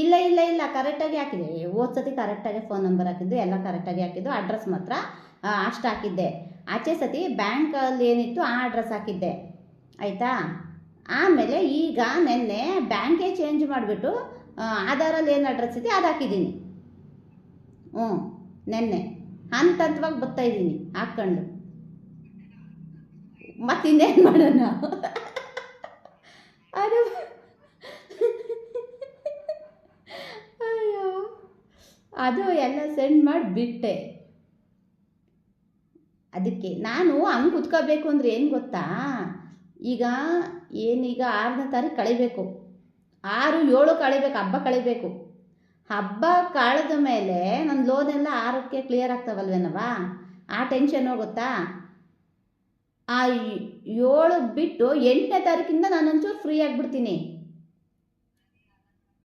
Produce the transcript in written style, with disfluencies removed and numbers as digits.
ಇಲ್ಲ ಇಲ್ಲ ಇಲ್ಲ ಕರೆಕ್ಟಾಗಿ ಹಾಕಿದೆ. ಹೋದ ಸತಿ ಕರೆಕ್ಟಾಗಿ ಫೋನ್ ನಂಬರ್ ಹಾಕಿದ್ದು, ಎಲ್ಲ ಕರೆಕ್ಟಾಗಿ ಹಾಕಿದ್ದು. ಅಡ್ರೆಸ್ ಮಾತ್ರ ಅಷ್ಟು ಹಾಕಿದ್ದೆ. ಆಚೆ ಸತಿ ಬ್ಯಾಂಕಲ್ಲಿ ಏನಿತ್ತು ಆ ಅಡ್ರೆಸ್ ಹಾಕಿದ್ದೆ, ಆಯಿತಾ. ಆಮೇಲೆ ಈಗ ನೆನ್ನೆ ಬ್ಯಾಂಕೇ ಚೇಂಜ್ ಮಾಡಿಬಿಟ್ಟು ಆಧಾರಲ್ಲಿ ಏನು ಅಡ್ರೆಸ್ ಇದೆ ಅದು ಹಾಕಿದ್ದೀನಿ. ಹ್ಞೂ, ನೆನ್ನೆ ಹಂತ ಹಂತವಾಗಿ ಬರ್ತಾಯಿದ್ದೀನಿ ಹಾಕ್ಕೊಂಡು. ಮತ್ತಿನ್ನೇನು ಮಾಡೋಣ ಅದು. ಅಯ್ಯೋ, ಅದು ಎಲ್ಲ ಸೆಂಡ್ ಮಾಡಿ ಬಿಟ್ಟೆ. ಅದಕ್ಕೆ ನಾನು ಹಂಗೆ ಕುತ್ಕೋಬೇಕು ಅಂದರೆ ಏನು ಗೊತ್ತಾ, ಈಗ ಏನೀಗ 6ನೇ ತಾರೀಕು ಕಳಿಬೇಕು, 6-7 ಕಳಿಬೇಕು, ಹಬ್ಬ ಕಳಿಬೇಕು. ಹಬ್ಬ ಕಳೆದ ಮೇಲೆ ನನ್ನ ಲೋನೆಲ್ಲ 6ಕ್ಕೆ ಕ್ಲಿಯರ್ ಆಗ್ತಾವಲ್ವೇನವ, ಆ ಟೆನ್ಷನ್ ಹೋಗುತ್ತಾ. ಆ 7 ಬಿಟ್ಟು 8ನೇ ತಾರೀಕಿಂದ ನಾನೊಂಚೂರು ಫ್ರೀ ಆಗಿಬಿಡ್ತೀನಿ.